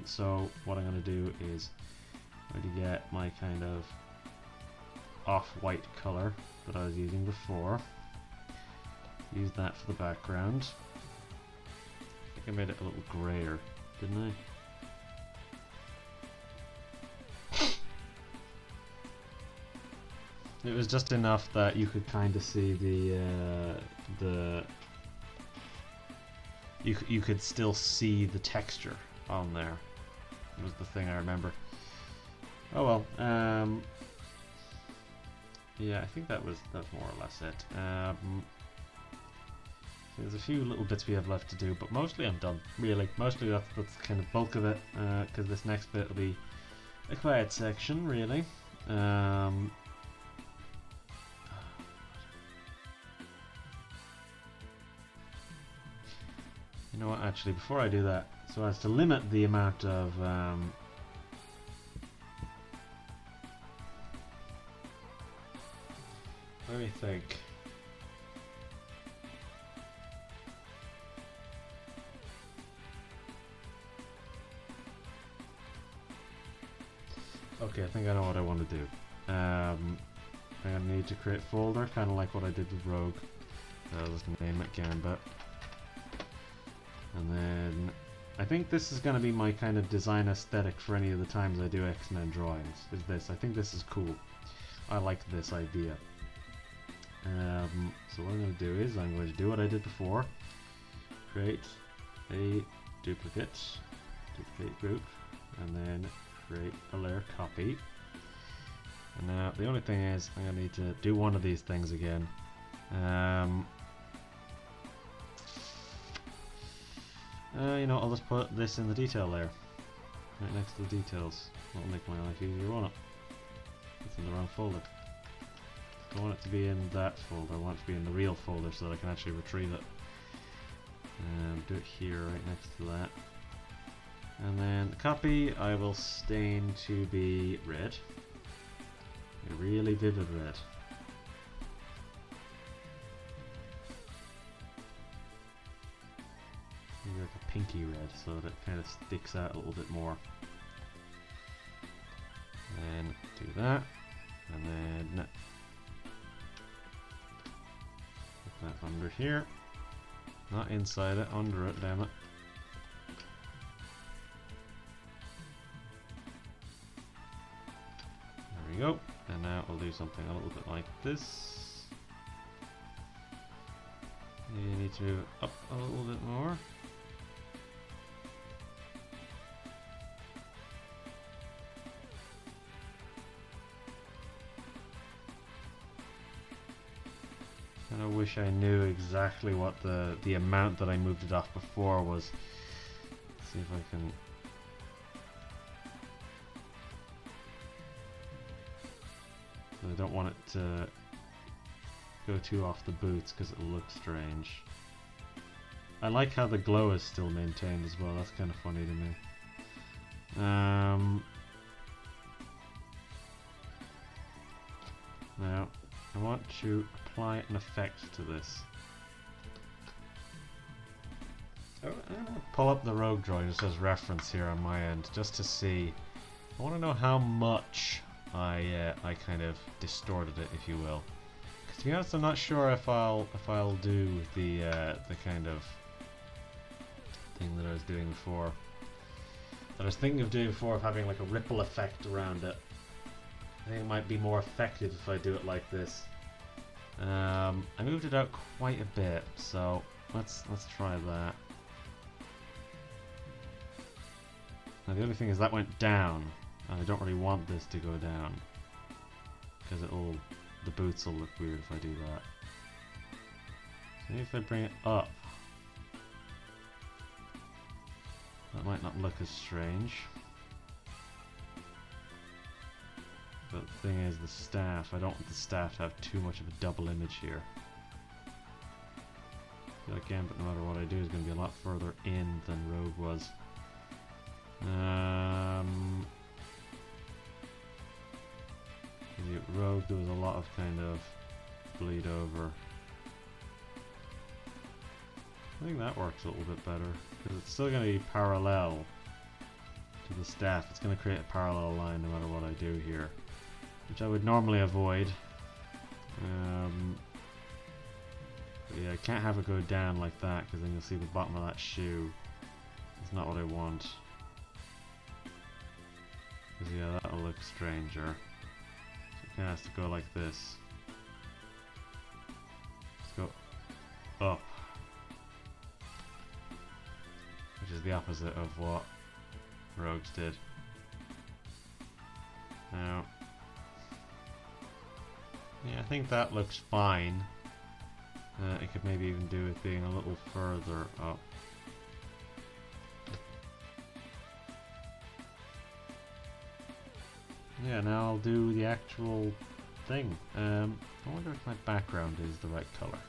So what I'm going to do is I'm going to get my kind of off-white color that I was using before. Use that for the background. I think I made it a little grayer, didn't I? It was just enough that you could kind of see you could still see the texture on there. Was the thing I remember. Oh well. Yeah, I think that's more or less it. There's a few little bits we have left to do, but mostly I'm done. Really, mostly that's kind of bulk of it. Because this next bit will be a quiet section, really. You know what, actually, before I do that, so as to limit the amount of let me think. Okay, I think I know what I want to do. I'm going to need to create a folder, kind of like what I did with Rogue. I'll just name it Gambit. And then I think this is going to be my kind of design aesthetic for any of the times I do X-Men drawings, is this. I think this is cool. I like this idea. So what I'm going to do is I'm going to do what I did before. Create a duplicate group, and then create a layer copy. And now the only thing is I'm going to need to do one of these things again. You know, I'll just put this in the detail layer, right next to the details. That'll make my life easier, won't it? It's in the wrong folder. I want it to be in that folder. I want it to be in the real folder so that I can actually retrieve it. Do it here, right next to that. And then the copy I will stain to be red. A really vivid red. Maybe like a pinky red so that it kind of sticks out a little bit more. And then do that. And then put that under here. Not inside it, under it, damn it. There we go. And now we'll do something a little bit like this. You need to move it up a little bit more. And I wish I knew exactly what the amount that I moved it off before was. Let's see if I can. I don't want it to go too off the boots because it'll look strange. I like how the glow is still maintained as well. That's kind of funny to me. Now I want to apply an effect to this. I'm gonna pull up the Rogue drawing just as reference here on my end, just to see. I want to know how much I kind of distorted it, if you will. Because to be honest, I'm not sure if I'll do the kind of thing that I was doing before. That I was thinking of doing before, of having like a ripple effect around it. I think it might be more effective if I do it like this. I moved it out quite a bit, so let's try that. Now the only thing is that went down, and I don't really want this to go down because the boots will look weird if I do that. So maybe if I bring it up, that might not look as strange. But the thing is, the staff, I don't want the staff to have too much of a double image here. I feel like Gambit, no matter what I do, is going to be a lot further in than Rogue was. The rogue, there was a lot of kind of bleed over. I think that works a little bit better because it's still going to be parallel to the staff. It's going to create a parallel line no matter what I do here, which I would normally avoid. But yeah, I can't have it go down like that because then you'll see the bottom of that shoe. It's not what I want. Because yeah, that'll look stranger. So it kind of has to go like this. Let's go up. Which is the opposite of what rogues did. Now, yeah, I think that looks fine. It could maybe even do with being a little further up. Yeah, now I'll do the actual thing. I wonder if my background is the right color.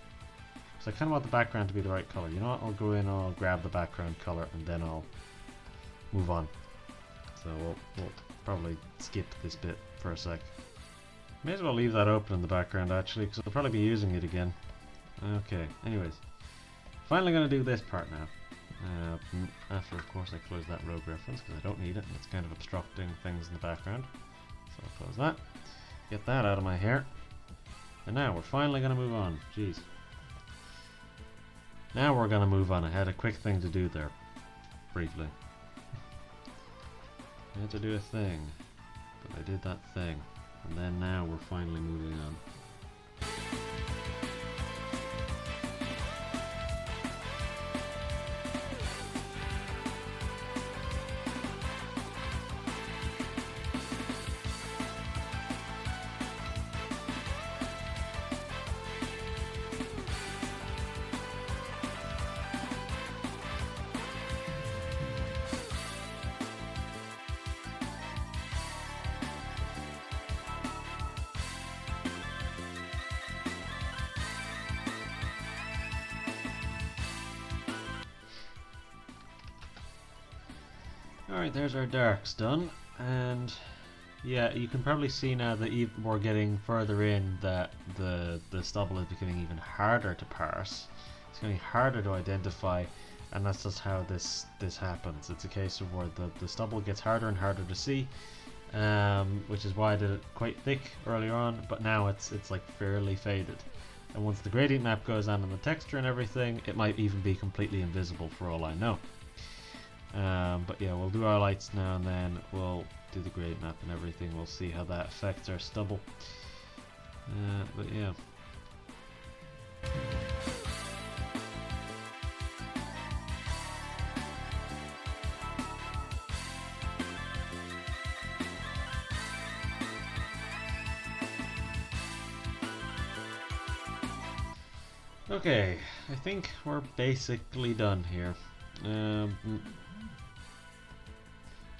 So I kind of want the background to be the right color. You know what? I'll go in, I'll grab the background color, and then I'll move on. So we'll probably skip this bit for a sec. May as well leave that open in the background actually, because I'll probably be using it again. Okay, anyways. Finally going to do this part now. After, of course, I close that rogue reference, because I don't need it, and it's kind of obstructing things in the background. So I'll close that. Get that out of my hair. And now we're finally going to move on. Jeez. Now we're going to move on. I had a quick thing to do there. Briefly. I had to do a thing. But I did that thing. And then now we're finally moving on. Alright, there's our darks done, and yeah, you can probably see now that we're getting further in that the stubble is becoming even harder to parse. It's getting harder to identify, and that's just how this happens. It's a case of where the stubble gets harder and harder to see, which is why I did it quite thick earlier on, but now it's like fairly faded. And once the gradient map goes on and the texture and everything, it might even be completely invisible for all I know. But yeah, we'll do our lights now and then we'll do the gradient map and everything. We'll see how that affects our stubble. But yeah. Okay, I think we're basically done here.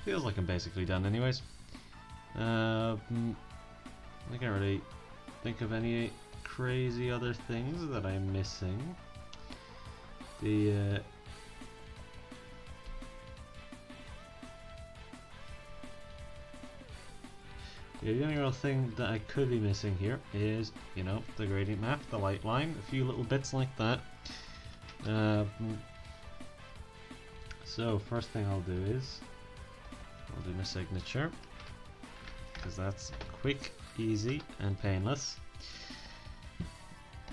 Feels like I'm basically done anyways. I can't really think of any crazy other things that I'm missing. The only real thing that I could be missing here is, you know, the gradient map, the light line, a few little bits like that. So first thing I'll do is I'll do my signature, because that's quick, easy and painless.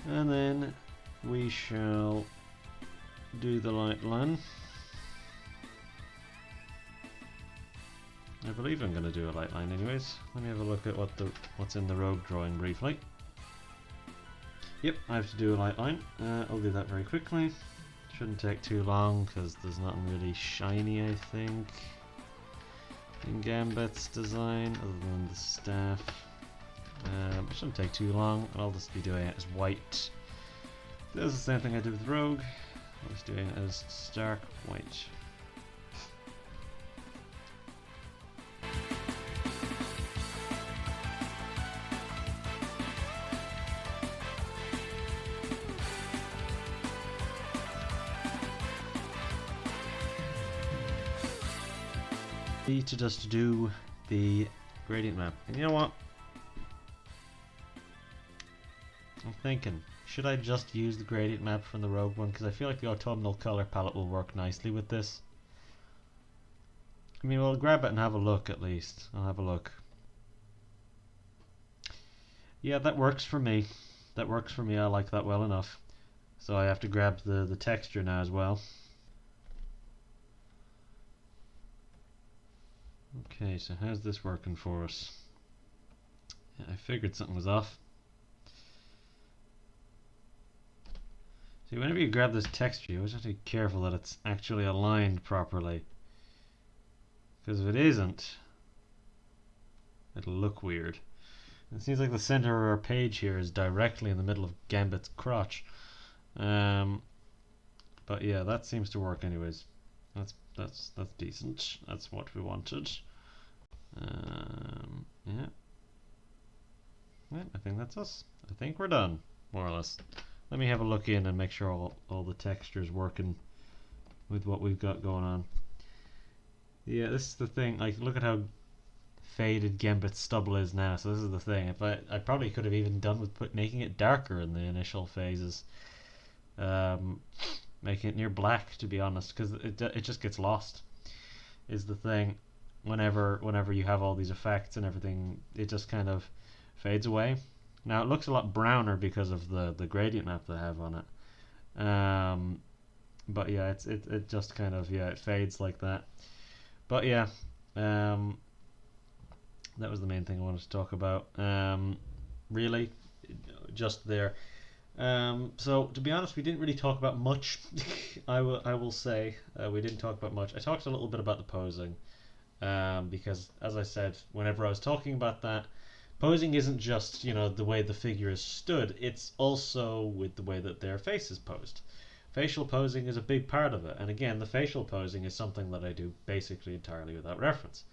And then we shall do the light line. I believe I'm going to do a light line anyways. Let me have a look at what's in the rogue drawing briefly. Yep, I have to do a light line. I'll do that very quickly. Shouldn't take too long because there's nothing really shiny, I think, in Gambit's design other than the staff. It shouldn't take too long. I'll just be doing it as white. This is the same thing I did with Rogue. I'm just doing it as stark white. To just do the gradient map, and you know what, thinking, should I just use the gradient map from the Rogue one? Because I feel like the autumnal color palette will work nicely with this. I mean, we'll grab it and have a look at least. I'll have a look. Yeah, that works for me. That works for me. I like that well enough. So I have to grab the texture now as well. Okay, so how's this working for us? Yeah, I figured something was off. See, whenever you grab this texture, you always have to be careful that it's actually aligned properly. Because if it isn't, it'll look weird. It seems like the center of our page here is directly in the middle of Gambit's crotch. But yeah, that seems to work anyways. That's decent. That's what we wanted. Yeah. Yeah, I think that's us. I think we're done, more or less. Let me have a look in and make sure all the textures working with what we've got going on. Yeah, this is the thing. Like, look at how faded Gambit's stubble is now. So this is the thing. If I probably could have even done with making it darker in the initial phases, making it near black, to be honest, because it just gets lost. Is the thing. Whenever you have all these effects and everything, it just kind of fades away. Now it looks a lot browner because of the gradient map that I have on it. But yeah, it just kind of, yeah, it fades like that. But yeah, that was the main thing I wanted to talk about. Really, just there. So to be honest, we didn't really talk about much. I will say we didn't talk about much. I talked a little bit about the posing, because as I said, whenever I was talking about that, posing isn't just the way the figure is stood. It's also with the way that their face is posed. Facial posing is a big part of it, and again, the facial posing is something that I do basically entirely without reference.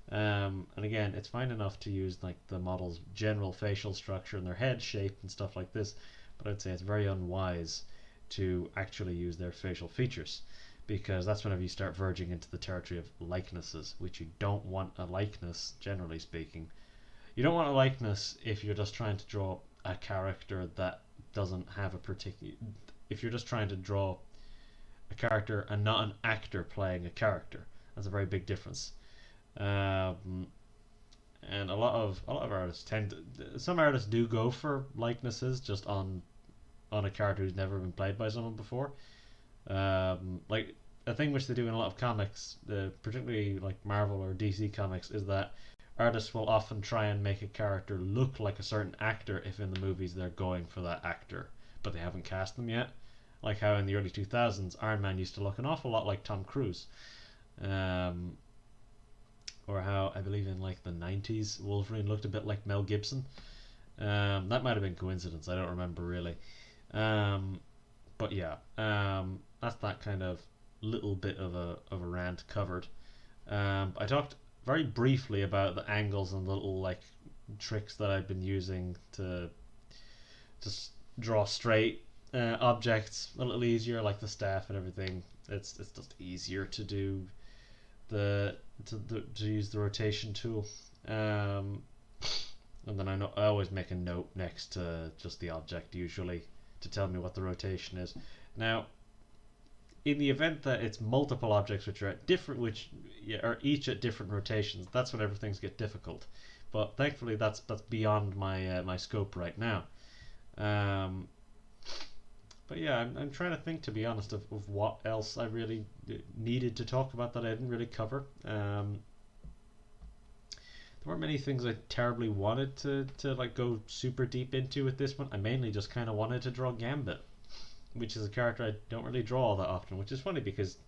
And again, it's fine enough to use like the model's general facial structure and their head shape and stuff like this, but I'd say it's very unwise to actually use their facial features, because that's whenever you start verging into the territory of likenesses, which you don't want a likeness, generally speaking. You don't want a likeness if you're just trying to draw a character that doesn't have a particular... If you're just trying to draw a character and not an actor playing a character. That's a very big difference. And a lot of artists some artists do go for likenesses just on a character who's never been played by someone before. Like a thing which they do in a lot of comics, particularly like Marvel or DC comics, is that artists will often try and make a character look like a certain actor if in the movies they're going for that actor, but they haven't cast them yet. Like how in the early 2000s Iron Man used to look an awful lot like Tom Cruise. Or how I believe in like the 90s Wolverine looked a bit like Mel Gibson. That might have been coincidence, I don't remember really. But yeah, that's that kind of little bit of a rant covered. I talked very briefly about the angles and little like tricks that I've been using to just draw straight objects a little easier, like the staff and everything. It's just easier to do to use the rotation tool. And then I always make a note next to just the object usually to tell me what the rotation is. Now, in the event that it's multiple objects which are at different, are each at different rotations, that's whenever things get difficult. But thankfully, that's beyond my my scope right now. But yeah, I'm trying to think, to be honest, of what else I really needed to talk about that I didn't really cover. There weren't many things I terribly wanted to like go super deep into with this one. I mainly just kind of wanted to draw Gambit, which is a character I don't really draw all that often, which is funny because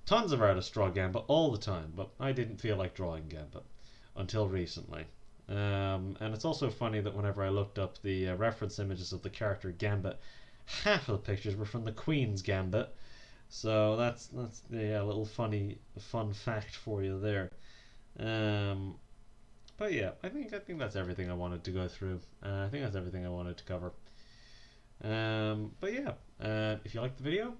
tons of artists draw Gambit all the time, but I didn't feel like drawing Gambit until recently. And it's also funny that whenever I looked up the reference images of the character Gambit, half of the pictures were from the Queen's Gambit. So that's a little fun fact for you there. But yeah, I think that's everything I wanted to go through. I think that's everything I wanted to cover. But yeah, if you like the video,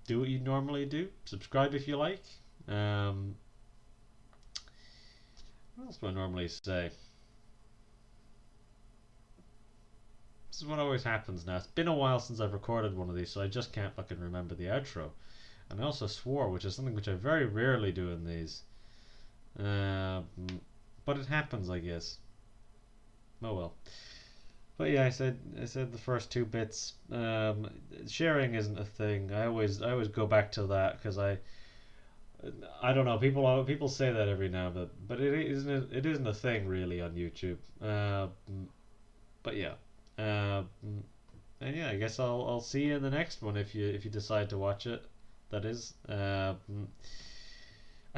do what you normally do. Subscribe if you like. What else do I normally say? This is what always happens now. It's been a while since I've recorded one of these, so I just can't fucking remember the outro. And I also swore, which is something which I very rarely do in these. But it happens, I guess. Oh well. But yeah, I said the first two bits. Sharing isn't a thing. I always go back to that because I don't know. People say that every now and then, but it isn't a thing really on YouTube. But yeah. And yeah, I guess I'll see you in the next one if you decide to watch it. That is. I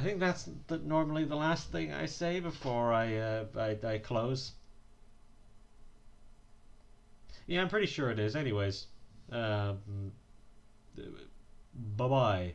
think that's normally the last thing I say before I close. Yeah, I'm pretty sure it is. Anyways, bye bye.